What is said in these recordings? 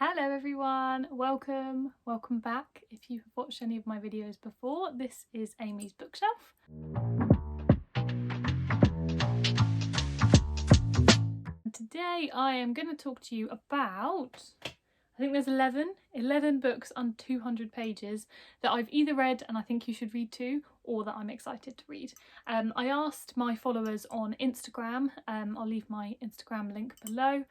Hello everyone, welcome back. If you have watched any of my videos before, this is Amy's bookshelf. Today I am going to talk to you about, I think there's 11 books on 200 pages that I've either read and I think you should read too, or that I'm excited to read. I asked my followers on Instagram, I'll leave my Instagram link below,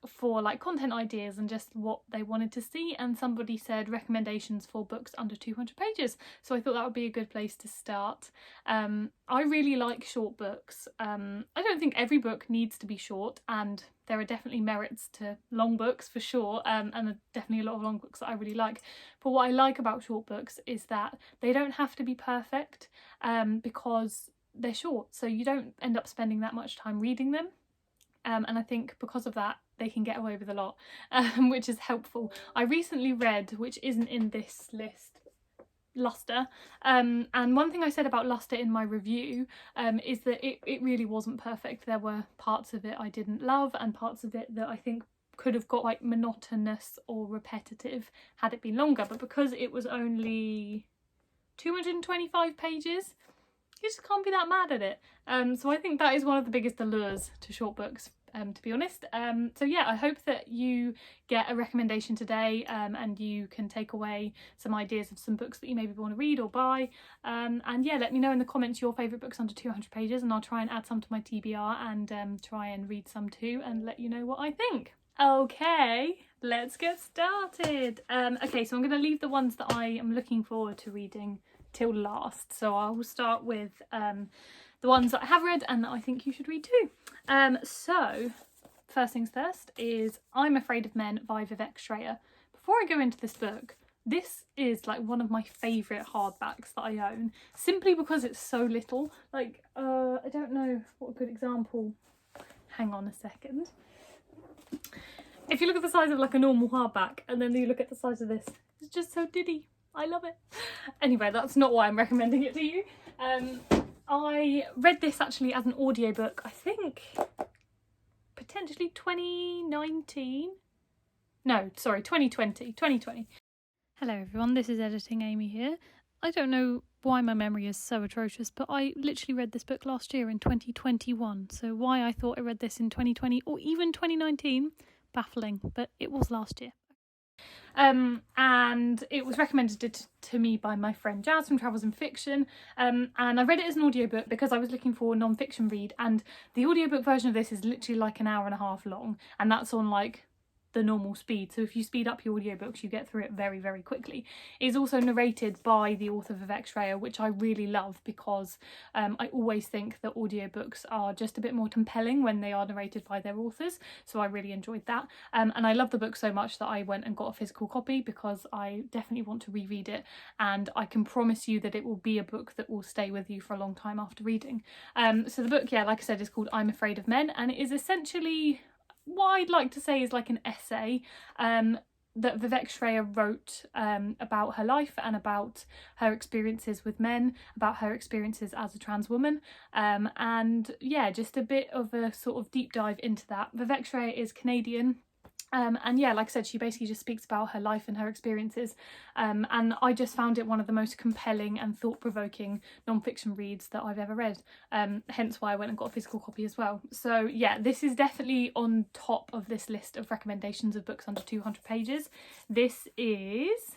for like content ideas and just what they wanted to see, and somebody said recommendations for books under 200 pages, so I thought that would be a good place to start. I really like short books. I don't think every book needs to be short, and there are definitely merits to long books for sure, and there are definitely a lot of long books that I really like. But what I like about short books is that they don't have to be perfect, because they're short, so you don't end up spending that much time reading them. And I think because of that they can get away with a lot, which is helpful. I recently read, which isn't in this list, Luster, and one thing I said about Luster in my review is that it really wasn't perfect. There were parts of it I didn't love and parts of it that I think could have got like monotonous or repetitive had it been longer, but because it was only 225 pages, you just can't be that mad at it. So I think that is one of the biggest allures to short books, to be honest. So yeah, I hope that you get a recommendation today, and you can take away some ideas of some books that you maybe want to read or buy. And yeah, let me know in the comments your favourite books under 200 pages, and I'll try and add some to my TBR and try and read some too and let you know what I think. Okay, let's get started. Okay, so I'm going to leave the ones that I am looking forward to reading till last. So I will start with the ones that I have read and that I think you should read too. So first things first is I'm Afraid of Men by Vivek Shraya. Before I go into this book, this is like one of my favourite hardbacks that I own, simply because it's so little. Like, I don't know what a good example. Hang on a second. If you look at the size of like a normal hardback and then you look at the size of this, it's just so diddy. I love it. Anyway, that's not why I'm recommending it to you. I read this actually as an audiobook, I think potentially 2019. No, sorry, 2020. Hello everyone, this is Editing Amy here. I don't know why my memory is so atrocious, but I literally read this book last year in 2021. So why I thought I read this in 2020 or even 2019, baffling, but it was last year. And it was recommended to me by my friend Jazz from Travels in Fiction, and I read it as an audiobook because I was looking for a non-fiction read, and the audiobook version of this is literally like an hour and a half long, and that's on like the normal speed, so if you speed up your audiobooks you get through it very, very quickly. It is also narrated by the author Vivek Shraya, which I really love because I always think that audiobooks are just a bit more compelling when they are narrated by their authors, so I really enjoyed that. And I love the book so much that I went and got a physical copy because I definitely want to reread it, and I can promise you that it will be a book that will stay with you for a long time after reading. So the book, yeah, like I said, is called I'm Afraid of Men, and it is essentially what I'd like to say is like an essay that Vivek Shraya wrote about her life and about her experiences with men, about her experiences as a trans woman, and yeah, just a bit of a sort of deep dive into that. Vivek Shraya is Canadian. And yeah, like I said, she basically just speaks about her life and her experiences, and I just found it one of the most compelling and thought-provoking non-fiction reads that I've ever read, hence why I went and got a physical copy as well. So yeah, this is definitely on top of this list of recommendations of books under 200 pages. This is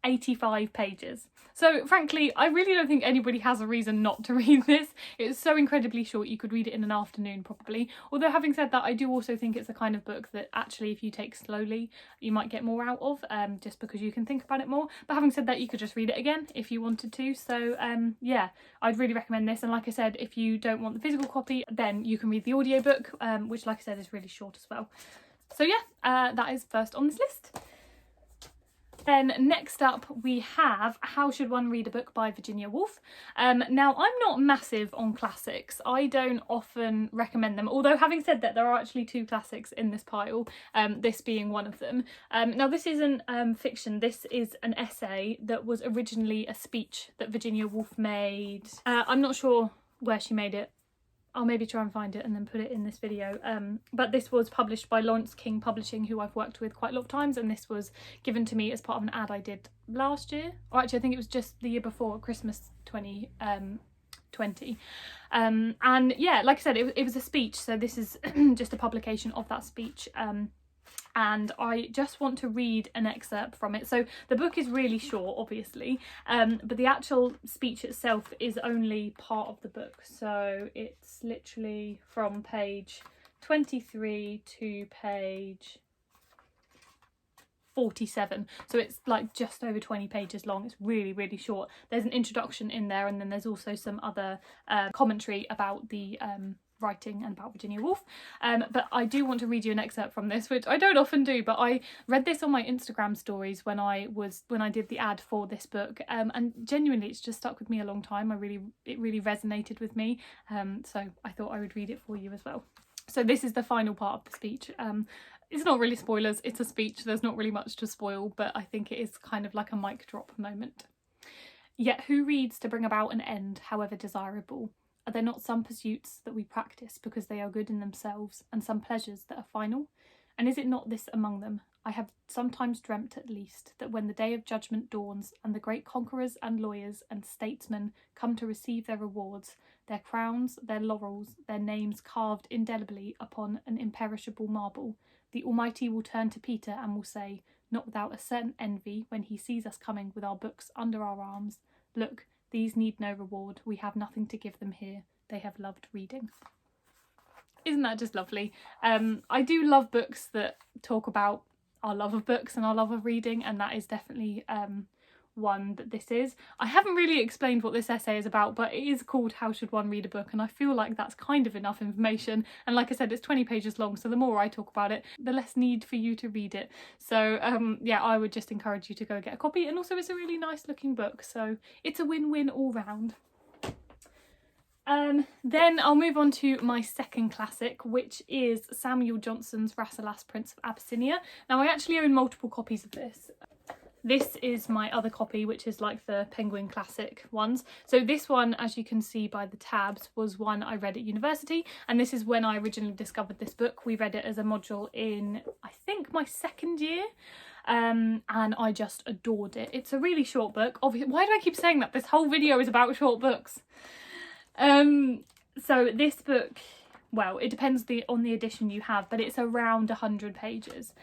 85 pages. So frankly, I really don't think anybody has a reason not to read this. It's so incredibly short, you could read it in an afternoon probably. Although having said that, I do also think it's the kind of book that actually if you take slowly, you might get more out of, just because you can think about it more. But having said that, you could just read it again if you wanted to. So yeah, I'd really recommend this. And like I said, if you don't want the physical copy, then you can read the audiobook, which like I said is really short as well. So yeah, that is first on this list. Then next up we have How Should One Read a Book by Virginia Woolf. Now I'm not massive on classics, I don't often recommend them, although having said that there are actually two classics in this pile, this being one of them. Now this isn't fiction, this is an essay that was originally a speech that Virginia Woolf made. I'm not sure where she made it. I'll maybe try and find it and then put it in this video. But this was published by Lawrence King Publishing, who I've worked with quite a lot of times, and this was given to me as part of an ad I did last year, or actually I think it was just the year before, Christmas 2020. And yeah, like I said, it was a speech, so this is just a publication of that speech. And I just want to read an excerpt from it. So the book is really short, obviously, but the actual speech itself is only part of the book. So it's literally from page 23 to page 47. So it's like just over 20 pages long. It's really, really short. There's an introduction in there, and then there's also some other commentary about the writing and about Virginia Woolf. But I do want to read you an excerpt from this, which I don't often do, but I read this on my Instagram stories when I did the ad for this book, and genuinely it's just stuck with me a long time. It really resonated with me, so I thought I would read it for you as well. So this is the final part of the speech. It's not really spoilers, it's a speech, there's not really much to spoil, but I think it is kind of like a mic drop moment. Yet who reads to bring about an end, however desirable? Are there not some pursuits that we practice because they are good in themselves, and some pleasures that are final? And is it not this among them? I have sometimes dreamt, at least, that when the day of judgment dawns, and the great conquerors and lawyers and statesmen come to receive their rewards, their crowns, their laurels, their names carved indelibly upon an imperishable marble, the Almighty will turn to Peter and will say, not without a certain envy, when he sees us coming with our books under our arms, look, these need no reward. We have nothing to give them here. They have loved reading. Isn't that just lovely? I do love books that talk about our love of books and our love of reading, and that is definitely one that this is. I haven't really explained what this essay is about, but it is called How Should One Read a Book, and I feel like that's kind of enough information. And like I said, it's 20 pages long, so the more I talk about it, the less need for you to read it. So yeah, I would just encourage you to go get a copy, and also it's a really nice looking book, so it's a win-win all round. Then I'll move on to my second classic, which is Samuel Johnson's Rasselas, Prince of Abyssinia. Now I actually own multiple copies of this. This is my other copy, which is like the Penguin Classic ones. So this one, as you can see by the tabs, was one I read at university, and this is when I originally discovered this book. We read it as a module in, I think, my second year. And I just adored it. It's a really short book. Obviously, why do I keep saying that? This whole video is about short books. So this book, well, it depends on the edition you have, but it's around 100 pages.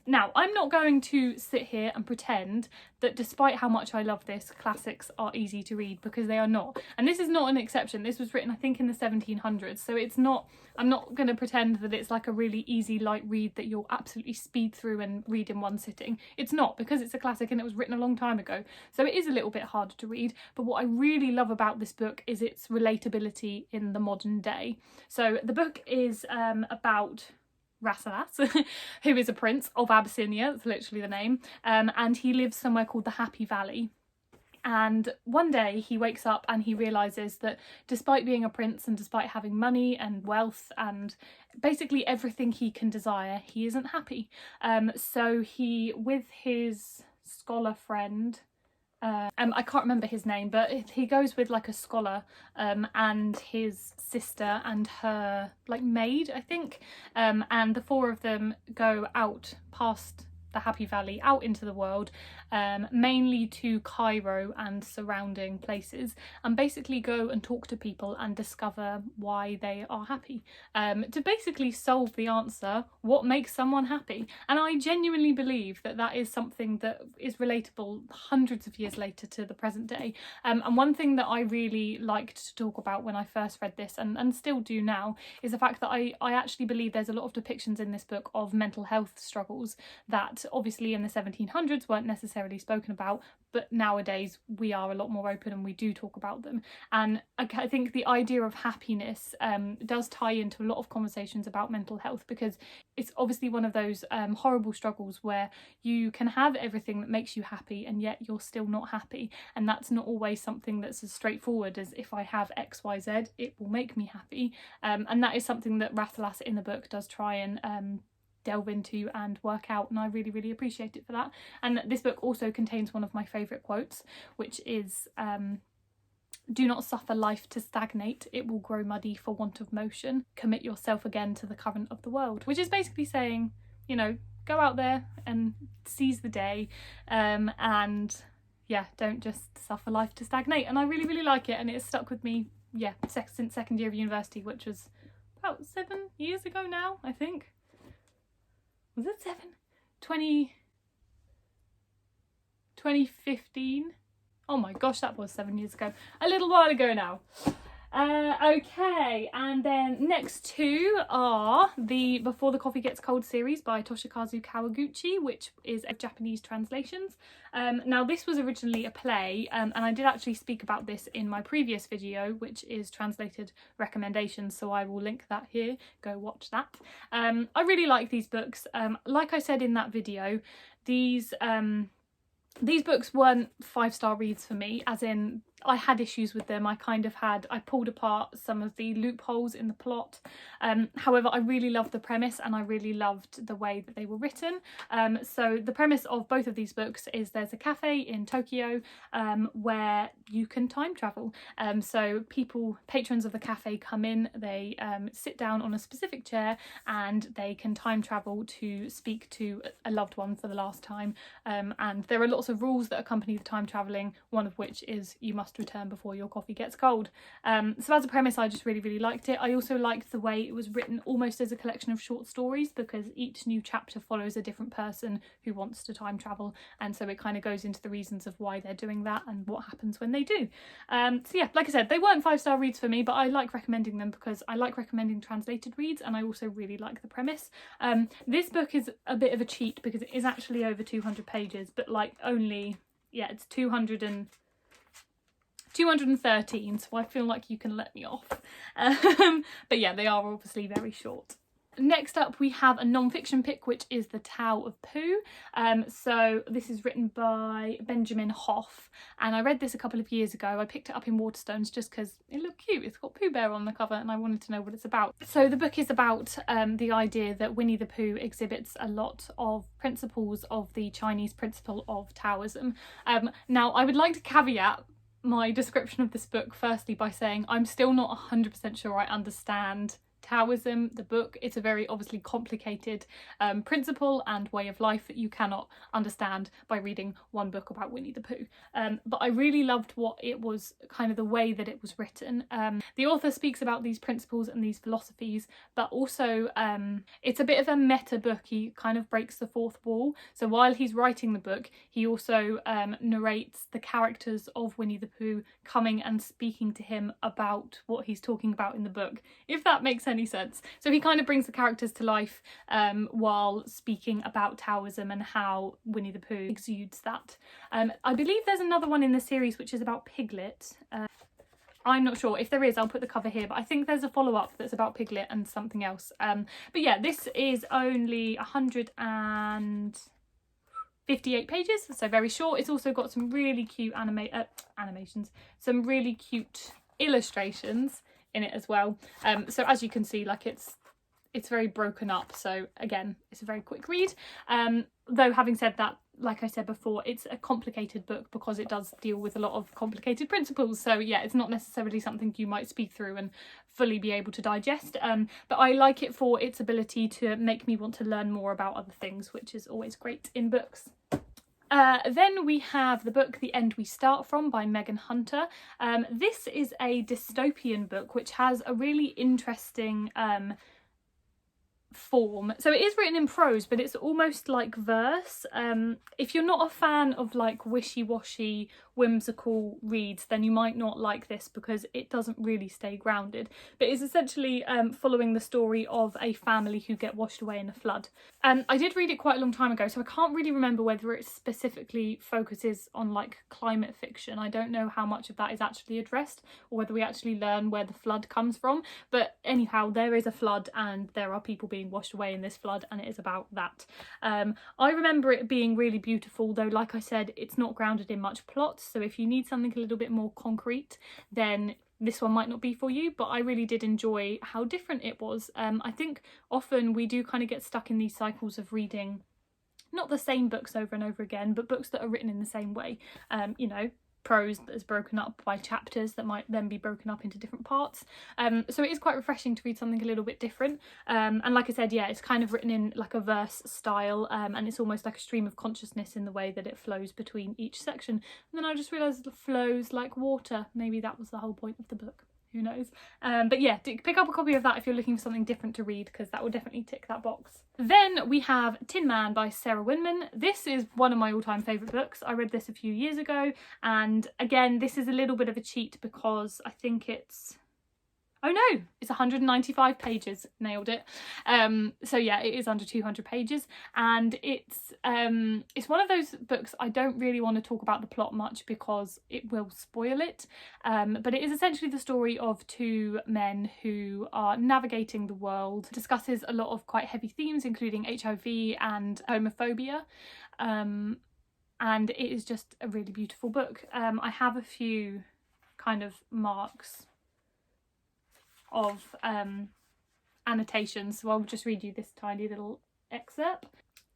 Now, I'm not going to sit here and pretend that despite how much I love this, classics are easy to read, because they are not. And this is not an exception. This was written, I think, in the 1700s, so it's not, I'm not going to pretend that it's like a really easy, light read that you'll absolutely speed through and read in one sitting. It's not, because it's a classic and it was written a long time ago. So it is a little bit harder to read, but what I really love about this book is its relatability in the modern day. So the book is about Rasselas, who is a prince of Abyssinia, that's literally the name, and he lives somewhere called the Happy Valley. And one day he wakes up and he realises that despite being a prince and despite having money and wealth and basically everything he can desire, he isn't happy. So he, with his scholar friend, I can't remember his name, but he goes with like a scholar and his sister and her like maid, I think, and the four of them go out past the Happy Valley, out into the world, mainly to Cairo and surrounding places, and basically go and talk to people and discover why they are happy, to basically solve the answer, what makes someone happy. And I genuinely believe that that is something that is relatable hundreds of years later to the present day. And one thing that I really liked to talk about when I first read this, and still do now, is the fact that I actually believe there's a lot of depictions in this book of mental health struggles that obviously in the 1700s weren't necessarily spoken about, but nowadays we are a lot more open and we do talk about them. And I think the idea of happiness does tie into a lot of conversations about mental health, because it's obviously one of those horrible struggles where you can have everything that makes you happy and yet you're still not happy, and that's not always something that's as straightforward as if I have XYZ it will make me happy, and that is something that Rasselas in the book does try and delve into and work out, and I really, really appreciate it for that. And this book also contains one of my favourite quotes, which is Do not suffer life to stagnate, it will grow muddy for want of motion. Commit yourself again to the current of the world. Which is basically saying, you know, go out there and seize the day, and yeah, don't just suffer life to stagnate. And I really, really like it, and it's stuck with me, yeah, since second year of university, which was about 7 years ago now, I think. Was it 7? 2015? Oh my gosh, that was 7 years ago. A little while ago now. Okay, and then next two are the Before the Coffee Gets Cold series by Toshikazu Kawaguchi, which is a Japanese translations. Now this was originally a play, and I did actually speak about this in my previous video, which is translated recommendations, so I will link that here. Go watch that. I really like these books. Like I said in that video, these books weren't 5-star reads for me, as in I had issues with them. I pulled apart some of the loopholes in the plot. However, I really loved the premise and I really loved the way that they were written. So the premise of both of these books is there's a cafe in Tokyo where you can time travel. So patrons of the cafe come in, they sit down on a specific chair and they can time travel to speak to a loved one for the last time. And there are lots of rules that accompany the time travelling, one of which is you must return before your coffee gets cold. So as a premise, I just really, really liked it. I also liked the way it was written almost as a collection of short stories, because each new chapter follows a different person who wants to time travel, and so it kind of goes into the reasons of why they're doing that and what happens when they do. So yeah, like I said, they weren't 5-star reads for me, but I like recommending them because I like recommending translated reads, and I also really like the premise. This book is a bit of a cheat because it is actually over 200 pages, but like only, yeah, it's 213, so I feel like you can let me off. But yeah, they are obviously very short. Next up we have a non-fiction pick, which is The Tao of Pooh. So this is written by Benjamin Hoff, and I read this a couple of years ago. I picked it up in Waterstones just because it looked cute. It's got Pooh Bear on the cover and I wanted to know what it's about. So the book is about the idea that Winnie the Pooh exhibits a lot of principles of the Chinese principle of Taoism. Now I would like to caveat my description of this book firstly by saying I'm still not 100% sure I understand Taoism, the book. It's a very obviously complicated principle and way of life that you cannot understand by reading one book about Winnie the Pooh. But I really loved what it was, kind of the way that it was written. The author speaks about these principles and these philosophies, but also it's a bit of a meta book. He kind of breaks the fourth wall. So while he's writing the book, he also narrates the characters of Winnie the Pooh coming and speaking to him about what he's talking about in the book, if that makes any sense. So he kind of brings the characters to life while speaking about Taoism and how Winnie the Pooh exudes that. I believe there's another one in the series which is about Piglet. I'm not sure. If there is, I'll put the cover here, but I think there's a follow-up that's about Piglet and something else. But yeah, this is only 158 pages, so very short. It's also got some really cute animations, some really cute illustrations in it as well. So as you can see, like it's very broken up, so again, it's a very quick read. Though having said that, like I said before, it's a complicated book because it does deal with a lot of complicated principles, so yeah, it's not necessarily something you might speed through and fully be able to digest, but I like it for its ability to make me want to learn more about other things, which is always great in books. Then we have the book The End We Start From by Megan Hunter. This is a dystopian book which has a really interesting form. So it is written in prose, but it's almost like verse. If you're not a fan of like wishy-washy whimsical reads, then you might not like this because it doesn't really stay grounded, but it's essentially following the story of a family who get washed away in a flood. I did read it quite a long time ago, so I can't really remember whether it specifically focuses on like climate fiction. I don't know how much of that is actually addressed or whether we actually learn where the flood comes from, but anyhow, there is a flood and there are people being washed away in this flood, and it is about that. I remember it being really beautiful, though like I said, it's not grounded in much plot, so if you need something a little bit more concrete, then this one might not be for you, but I really did enjoy how different it was. I think often we do kind of get stuck in these cycles of reading not the same books over and over again, but books that are written in the same way. You know, prose that is broken up by chapters that might then be broken up into different parts. So it is quite refreshing to read something a little bit different. And like I said, yeah, it's kind of written in like a verse style, and it's almost like a stream of consciousness in the way that it flows between each section. And then I just realised it flows like water. Maybe that was the whole point of the book. Who knows? But yeah, pick up a copy of that if you're looking for something different to read, because that will definitely tick that box. Then we have Tin Man by Sarah Winman. This is one of my all-time favourite books. I read this a few years ago, and again, this is a little bit of a cheat because I think it's... Oh no, it's 195 pages. Nailed it. So yeah, it is under 200 pages, and it's one of those books I don't really want to talk about the plot much because it will spoil it. But it is essentially the story of two men who are navigating the world. It discusses a lot of quite heavy themes, including HIV and homophobia. And it is just a really beautiful book. I have a few kind of marks of annotations, so I'll just read you this tiny little excerpt.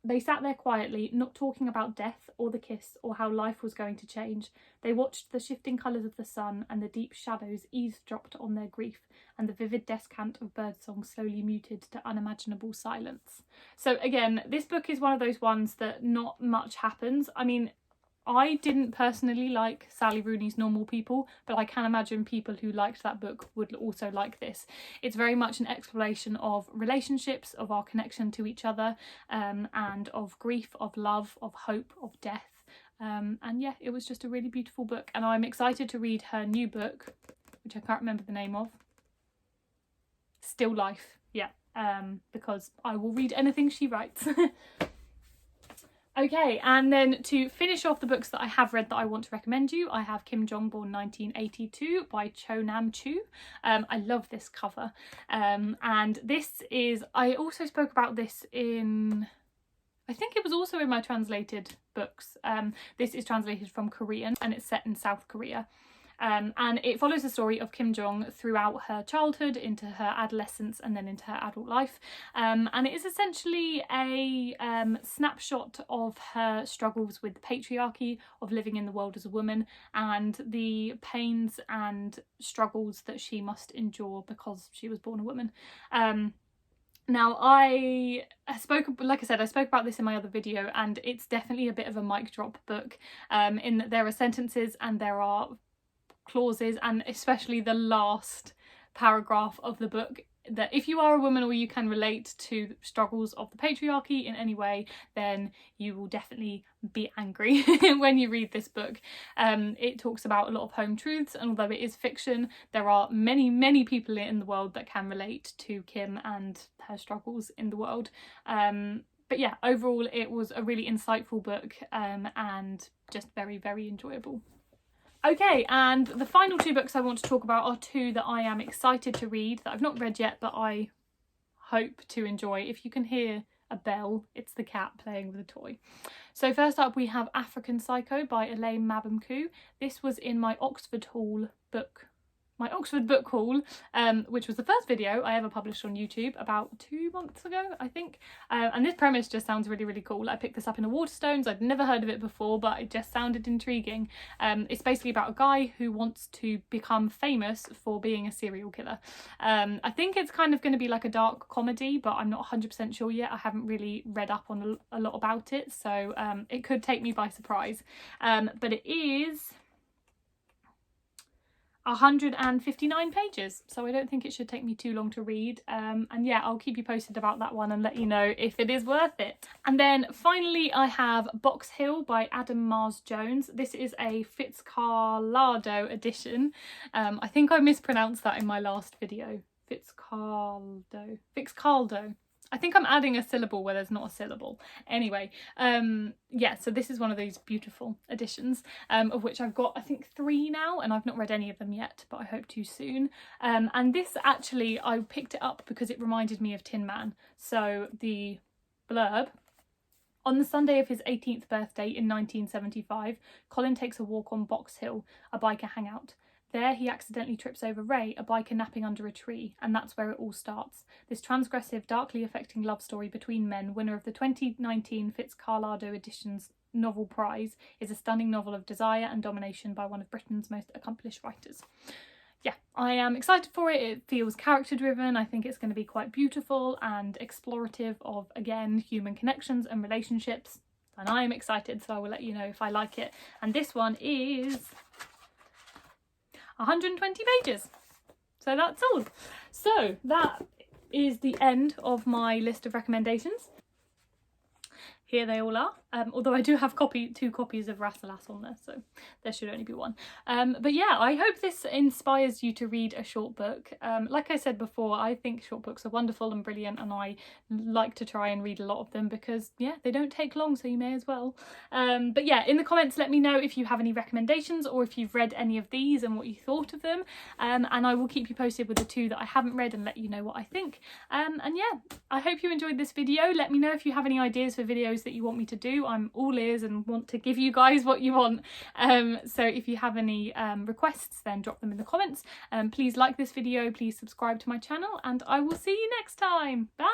They sat there quietly, not talking about death or the kiss or how life was going to change. They watched the shifting colours of the sun, and the deep shadows eavesdropped on their grief, and the vivid descant of birdsong slowly muted to unimaginable silence. So again, this book is one of those ones that not much happens. I mean, I didn't personally like Sally Rooney's Normal People, but I can imagine people who liked that book would also like this. It's very much an exploration of relationships, of our connection to each other, and of grief, of love, of hope, of death. And yeah, it was just a really beautiful book, and I'm excited to read her new book, which I can't remember the name of. Still Life, yeah, because I will read anything she writes. Okay, and then to finish off the books that I have read that I want to recommend you, I have Kim Jong-born 1982 by Cho Nam-Chu. I love this cover. And this is, I also spoke about this in, I think it was also in my translated books. This is translated from Korean and it's set in South Korea. And it follows the story of Kim Jong throughout her childhood, into her adolescence, and then into her adult life. And it is essentially a snapshot of her struggles with the patriarchy, of living in the world as a woman, and the pains and struggles that she must endure because she was born a woman. Now, I spoke about this in my other video, and it's definitely a bit of a mic drop book, in that there are sentences and there are clauses, and especially the last paragraph of the book, that if you are a woman or you can relate to the struggles of the patriarchy in any way, then you will definitely be angry when you read this book. It talks about a lot of home truths, and although it is fiction, there are many people in the world that can relate to Kim and her struggles in the world. But yeah, overall it was a really insightful book, and just very enjoyable. Okay, and the final two books I want to talk about are two that I am excited to read, that I've not read yet, but I hope to enjoy. If you can hear a bell, it's the cat playing with a toy. So first up we have African Psycho by Elaine Mabamku. This was in my Oxford book haul, which was the first video I ever published on YouTube about 2 months ago, I think. And this premise just sounds really cool. I picked this up in a Waterstones. I'd never heard of it before, but it just sounded intriguing. It's basically about a guy who wants to become famous for being a serial killer. I think it's kind of going to be like a dark comedy, but I'm not 100% sure yet. I haven't really read up on a lot about it, so it could take me by surprise. But it is 159 pages, so I don't think it should take me too long to read. And yeah, I'll keep you posted about that one and let you know if it is worth it. And then finally I have Box Hill by Adam Mars Jones. This is a Fitzcarraldo edition. I think I mispronounced that in my last video. Fitzcarraldo. I think I'm adding a syllable where there's not a syllable. Anyway, yeah, so this is one of these beautiful editions, of which I've got, I think, 3 now, and I've not read any of them yet, but I hope to soon. And this actually, I picked it up because it reminded me of Tin Man. So the blurb: on the Sunday of his 18th birthday in 1975, Colin takes a walk on Box Hill, a biker hangout. There he accidentally trips over Ray, a biker napping under a tree, and that's where it all starts. This transgressive, darkly affecting love story between men, winner of the 2019 Fitz-Carlado Editions Novel Prize, is a stunning novel of desire and domination by one of Britain's most accomplished writers. Yeah, I am excited for it. It feels character driven. I think it's going to be quite beautiful and explorative of, again, human connections and relationships. And I am excited, so I will let you know if I like it. And this one is 120 pages. So that's all. So that is the end of my list of recommendations. Here they all are, although I do have two copies of Rasselas on there, so there should only be one. But yeah, I hope this inspires you to read a short book. Like I said before, I think short books are wonderful and brilliant, and I like to try and read a lot of them because, yeah, they don't take long, so you may as well. But yeah, in the comments, let me know if you have any recommendations or if you've read any of these and what you thought of them. And I will keep you posted with the two that I haven't read and let you know what I think. And yeah, I hope you enjoyed this video. Let me know if you have any ideas for videos that you want me to do. I'm all ears and want to give you guys what you want. So if you have any requests, then drop them in the comments. Please like this video, please subscribe to my channel, and I will see you next time. Bye!